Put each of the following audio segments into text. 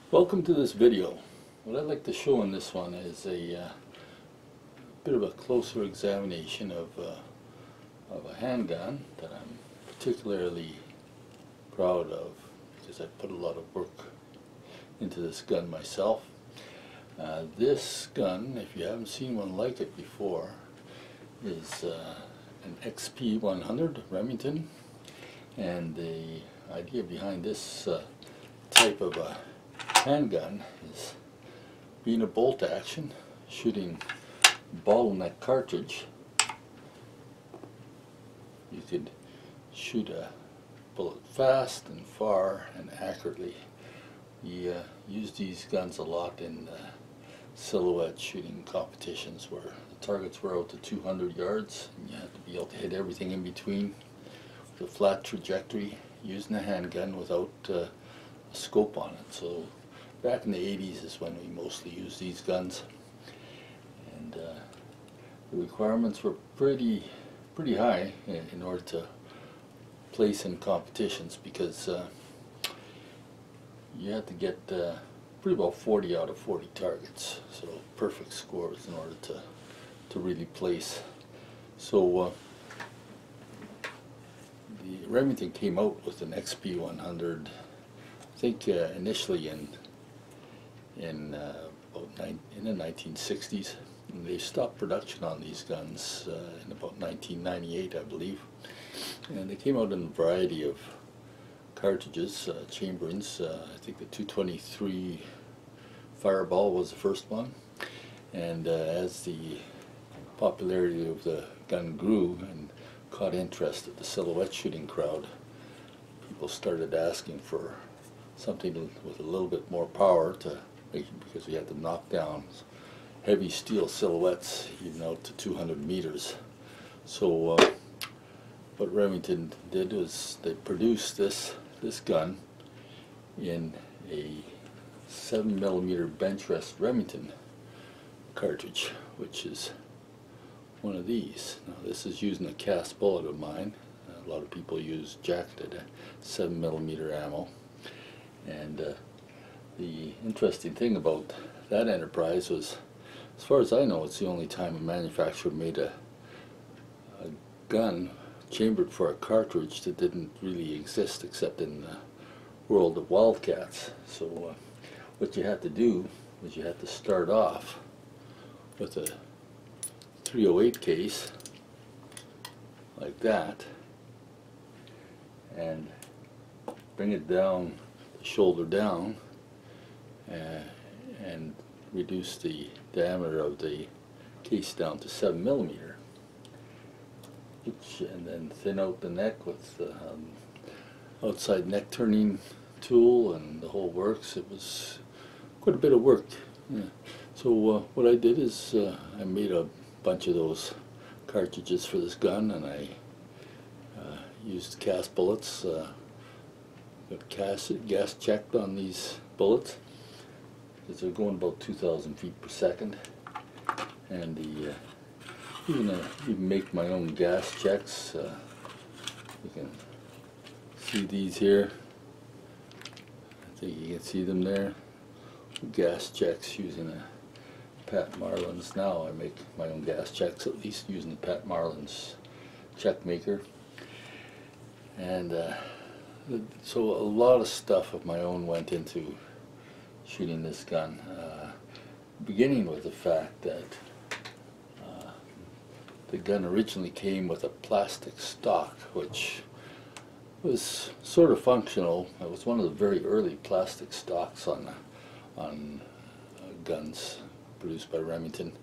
Welcome to this video. What I'd like to show in this one is a bit of a closer examination of a handgun that I'm particularly proud of because I put a lot of work into this gun myself. This gun, if you haven't seen one like it before, is an XP-100 Remington, and the idea behind this type of a handgun is being a bolt action, shooting bottleneck cartridge. You could shoot a bullet fast and far and accurately. We use these guns a lot in silhouette shooting competitions where the targets were out to 200 yards and you had to be able to hit everything in between with a flat trajectory using a handgun without a scope on it. So back in the 80s is when we mostly used these guns, and the requirements were pretty high in order to place in competitions, because you had to get pretty well 40 out of 40 targets, so perfect scores in order to really place. So the Remington came out with an XP-100, I think initially in the 1960s. And they stopped production on these guns in about 1998, I believe. And they came out in a variety of cartridges, chamberings. I think the 223 Fireball was the first one. And as the popularity of the gun grew and caught interest of the silhouette shooting crowd, people started asking for something with a little bit more power to make, because we had to knock down heavy steel silhouettes even out to 200 meters. So what Remington did was they produced this gun in a 7mm bench rest Remington cartridge, which is one of these. Now this is using a cast bullet of mine. A lot of people use jacketed 7mm ammo. And the interesting thing about that enterprise was, as far as I know, it's the only time a manufacturer made a gun chambered for a cartridge that didn't really exist except in the world of Wildcats. So what you had to do was you had to start off with a 308 case like that and bring it down, shoulder down, and reduce the diameter of the case down to 7mm, and then thin out the neck with the outside neck turning tool and the whole works. It was quite a bit of work. Yeah. So what I did is I made a bunch of those cartridges for this gun, and I used cast bullets. Got gas checked on these bullets because they're going about 2,000 feet per second, and even make my own gas checks. You can see these here. I think you can see them there. Gas checks using a Pat Marlin's. Now I make my own gas checks, at least using the Pat Marlin's check maker. And so a lot of stuff of my own went into shooting this gun, beginning with the fact that the gun originally came with a plastic stock, which was sort of functional. It was one of the very early plastic stocks on guns produced by Remington,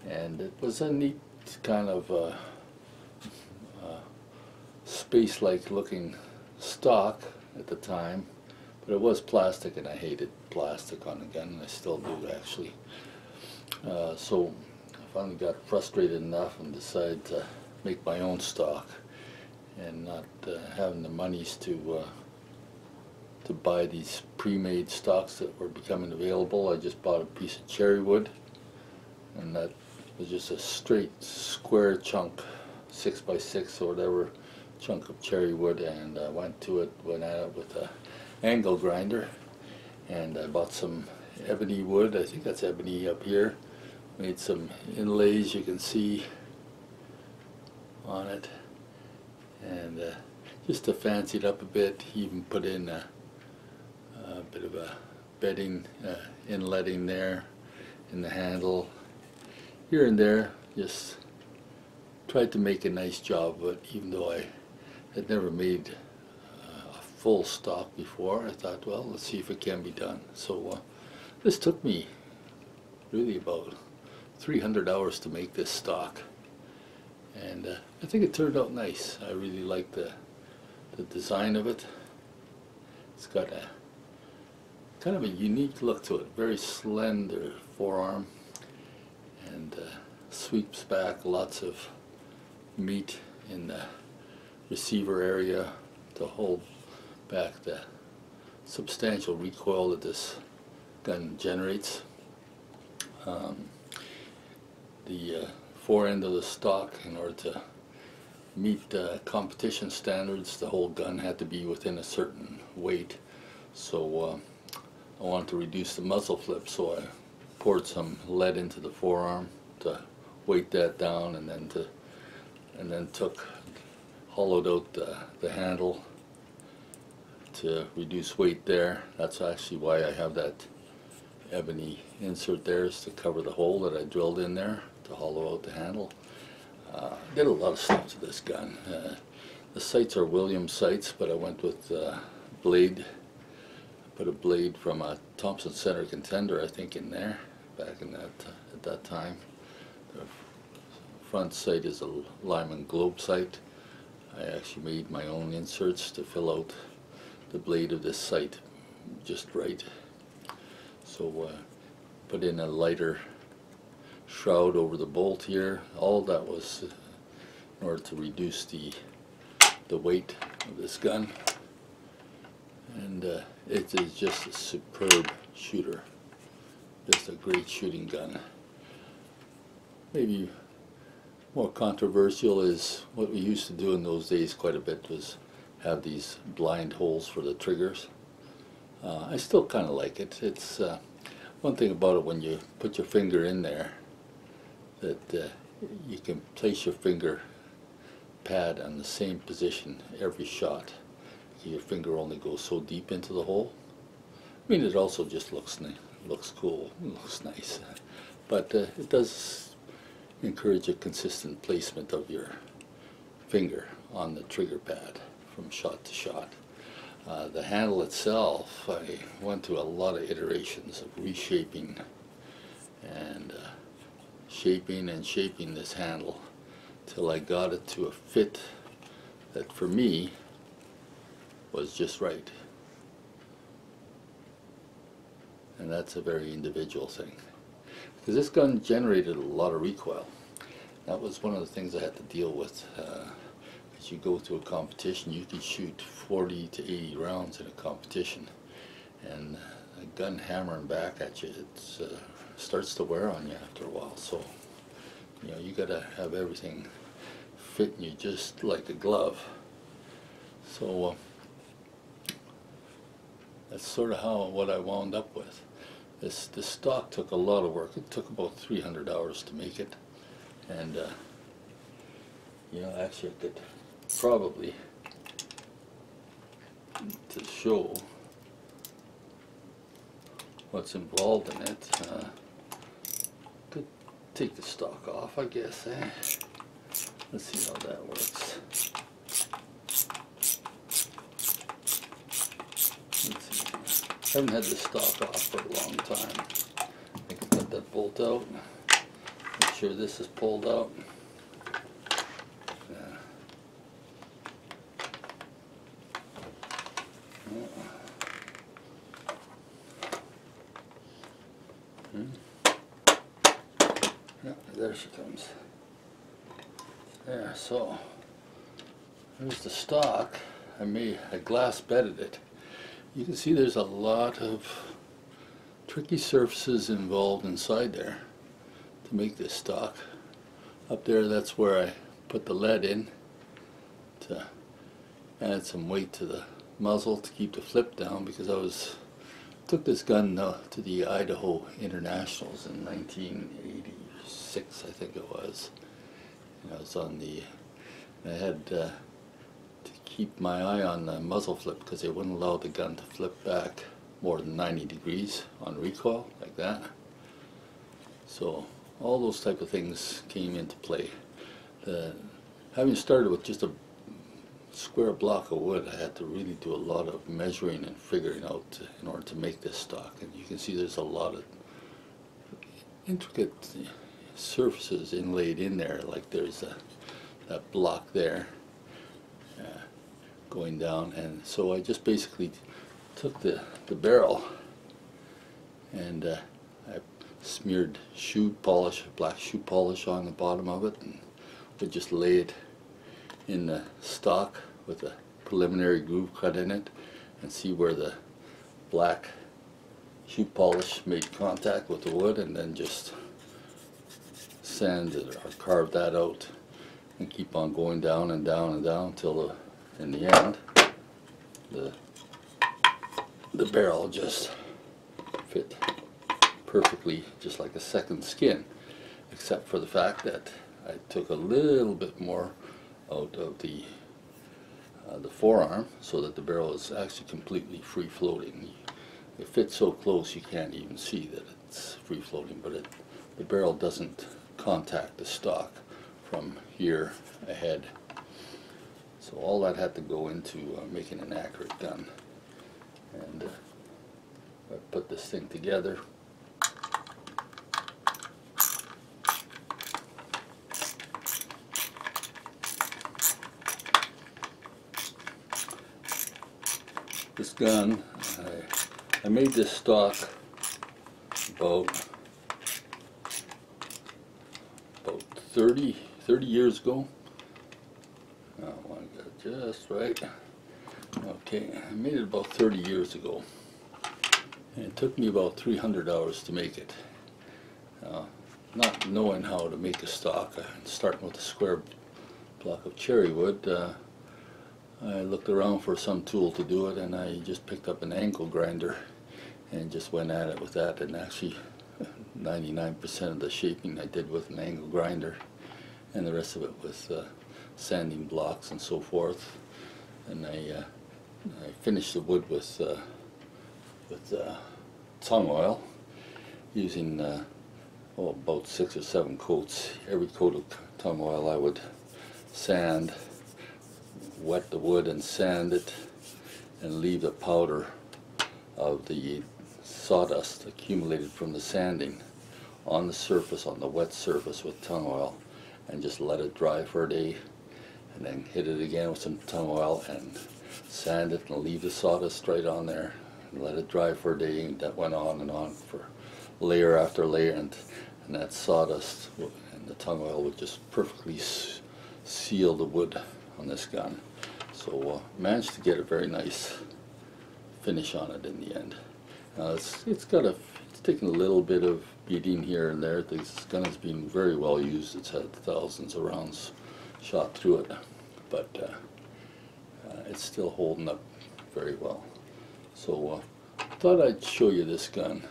and it was a neat kind of space-like looking stock at the time, but it was plastic, and I hated plastic on a gun, and I still do actually. So I finally got frustrated enough and decided to make my own stock, and not having the monies to buy these pre-made stocks that were becoming available. I just bought a piece of cherry wood, and that was just a straight square chunk, 6x6 or whatever, chunk of cherry wood, and went at it with a angle grinder and I bought some ebony wood. I think that's ebony up here. Made some inlays you can see on it, and just to fancy it up a bit, even put in a bit of a bedding inletting there in the handle here and there. Just tried to make a nice job of it, even though I had never made a full stock before. I thought, well, let's see if it can be done. So this took me really about 300 hours to make this stock, and I think it turned out nice. I really like the design of it. It's got a kind of a unique look to it, very slender forearm, and sweeps back, lots of meat in the receiver area to hold back the substantial recoil that this gun generates. The fore end of the stock, in order to meet competition standards, the whole gun had to be within a certain weight. So I wanted to reduce the muzzle flip, so I poured some lead into the forearm to weight that down, and then hollowed out the handle to reduce weight there. That's actually why I have that ebony insert there, is to cover the hole that I drilled in there to hollow out the handle. Did a lot of stuff to this gun. The sights are Williams sights, but I went with blade. Put a blade from a Thompson Center Contender, I think, in there back in at that time. The front sight is a Lyman Globe sight. I actually made my own inserts to fill out the blade of this sight just right. So put in a lighter shroud over the bolt here. All that was in order to reduce the weight of this gun, and it is just a superb shooter, just a great shooting gun. Maybe more controversial is what we used to do in those days quite a bit, was have these blind holes for the triggers. I still kind of like it. It's one thing about it, when you put your finger in there, that you can place your finger pad on the same position every shot. Your finger only goes so deep into the hole. I mean, it also just looks cool, looks nice, but it does encourage a consistent placement of your finger on the trigger pad from shot to shot. The handle itself, I went through a lot of iterations of reshaping and shaping this handle till I got it to a fit that for me was just right. And that's a very individual thing, because this gun generated a lot of recoil. That was one of the things I had to deal with. As you go to a competition, you can shoot 40 to 80 rounds in a competition, and a gun hammering back at you, it starts to wear on you after a while. So, you know, you got to have everything fitting you just like a glove. So that's sort of what I wound up with. This stock took a lot of work. It took about 300 hours to make it, and you know, actually I could probably, to show what's involved in it, could take the stock off, I guess. Let's see how that works. Let's see. I haven't had the stock off for a long time. I can put that bolt out. Make sure this is pulled out. Yeah, there she comes. There, so there's the stock. I glass bedded it. You can see there's a lot of tricky surfaces involved inside there to make this stock. Up there, that's where I put the lead in to add some weight to the muzzle to keep the flip down, because I was took this gun to the Idaho Internationals in 1986, I think it was. And I was on the, I had to keep my eye on the muzzle flip because they wouldn't allow the gun to flip back more than 90 degrees on recoil, like that. So all those type of things came into play. Having started with just a square block of wood, I had to really do a lot of measuring and figuring out in order to make this stock. And you can see there's a lot of intricate surfaces inlaid in there, like there's that block there going down. And so I just basically took the barrel and I smeared shoe polish, black shoe polish on the bottom of it, and would just lay it in the stock with a preliminary groove cut in it and see where the black shoe polish made contact with the wood, and then just sand it or carve that out and keep on going down and down and down till in the end the barrel just fit perfectly, just like a second skin, except for the fact that I took a little bit more out of the forearm so that the barrel is actually completely free floating. It fits so close you can't even see that it's free floating, but the barrel doesn't contact the stock from here ahead. So all that had to go into making an accurate gun. And I put this thing together. This gun, I made this stock about 30 years ago. Oh, I got it just right. Okay, I made it about 30 years ago, and it took me about 300 hours to make it. Not knowing how to make a stock, starting with a square block of cherry wood, I looked around for some tool to do it, and I just picked up an angle grinder and just went at it with that. And actually 99% of the shaping I did with an angle grinder, and the rest of it with sanding blocks and so forth. And I finished the wood with tongue oil, using about 6 or 7 coats. Every coat of tongue oil I would sand, wet the wood and sand it, and leave the powder of the sawdust accumulated from the sanding on the surface, on the wet surface with tongue oil, and just let it dry for a day, and then hit it again with some tongue oil and sand it and leave the sawdust right on there and let it dry for a day. And that went on and on for layer after layer, and that sawdust and the tongue oil would just perfectly seal the wood on this gun. So managed to get a very nice finish on it in the end. It's taken a little bit of beating here and there. This gun has been very well used. It's had thousands of rounds shot through it, but it's still holding up very well. So I thought I'd show you this gun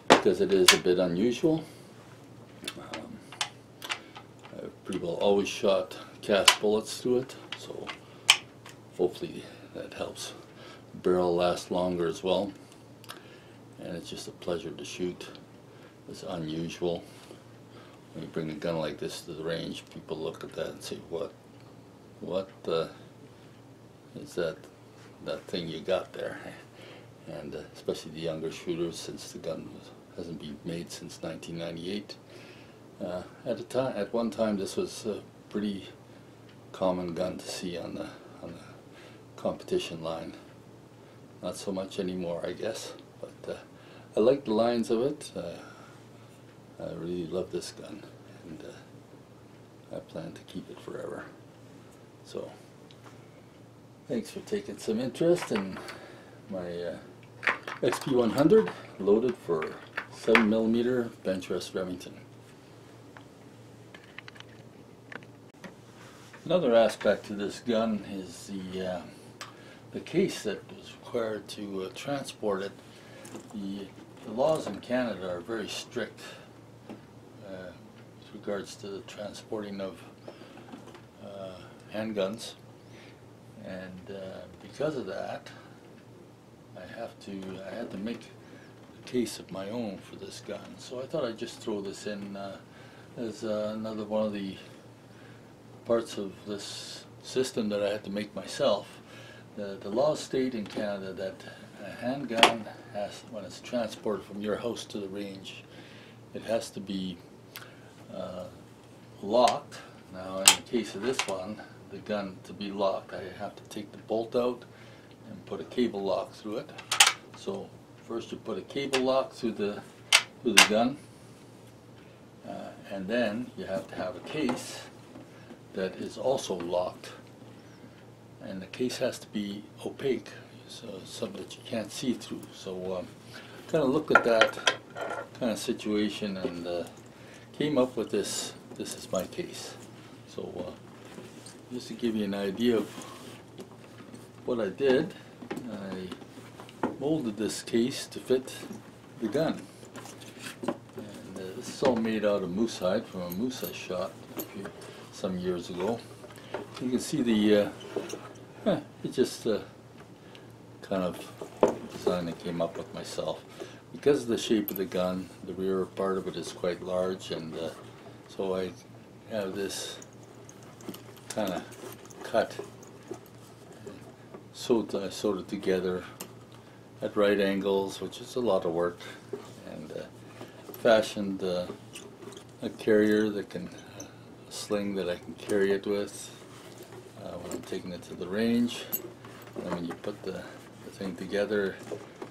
because it is a bit unusual. I've pretty well always shot cast bullets through it, so hopefully that helps the barrel last longer as well. And it's just a pleasure to shoot. It's unusual. When you bring a gun like this to the range, people look at that and say, what is that thing you got there? And especially the younger shooters, since the gun hasn't been made since 1998. At one time, this was a pretty common gun to see on the competition line. Not so much anymore, I guess, but I like the lines of it. I really love this gun, and I plan to keep it forever. So thanks for taking some interest in my XP-100 loaded for 7mm bench rest Remington. Another aspect to this gun is the case that was required to transport it, the laws in Canada are very strict with regards to the transporting of handguns, and because of that, I had to make a case of my own for this gun. So I thought I'd just throw this in as another one of the parts of this system that I had to make myself. The laws state in Canada that a handgun has, when it's transported from your house to the range, it has to be locked. Now in the case of this one, the gun, to be locked, I have to take the bolt out and put a cable lock through it. So first you put a cable lock through the gun, and then you have to have a case that is also locked, and the case has to be opaque, so something that you can't see through. So kind of looked at that kind of situation and came up with this. This is my case. So just to give you an idea of what I did, I molded this case to fit the gun. And this is all made out of moose hide from a moose I shot some years ago. You can see the it's just kind of design I came up with myself. Because of the shape of the gun, the rear part of it is quite large, and so I have this kind of cut. I sewed it together at right angles, which is a lot of work, and fashioned a carrier that can, a sling that I can carry it with when I'm taking it to the range. And when you put the thing together,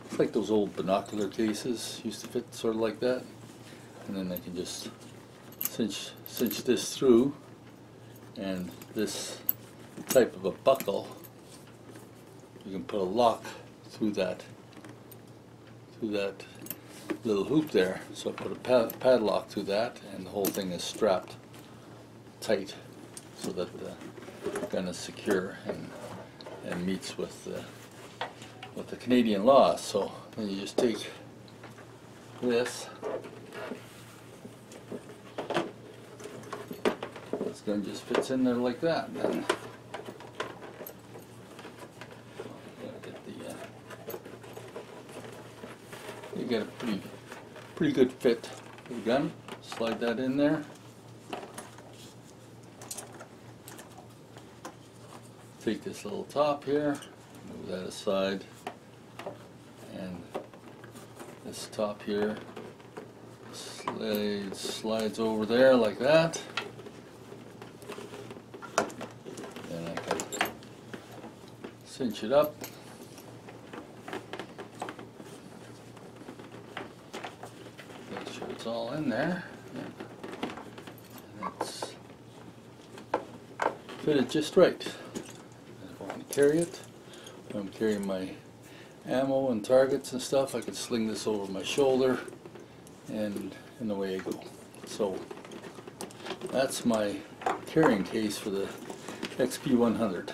it's like those old binocular cases used to fit, sort of like that. And then I can just cinch this through, and this type of a buckle, you can put a lock through that little hoop there. So I put a padlock through that, and the whole thing is strapped tight so that the gun is secure and meets with the Canadian laws. So then you just take this. This gun just fits in there like that. Then you get a pretty good fit for the gun. Slide that in there. Take this little top here, move that aside, and this top here slides over there like that. Then I can cinch it up. Make sure it's all in there. And it's fitted just right. Carry it. When I'm carrying my ammo and targets and stuff, I can sling this over my shoulder, and away I go. So that's my carrying case for the XP-100.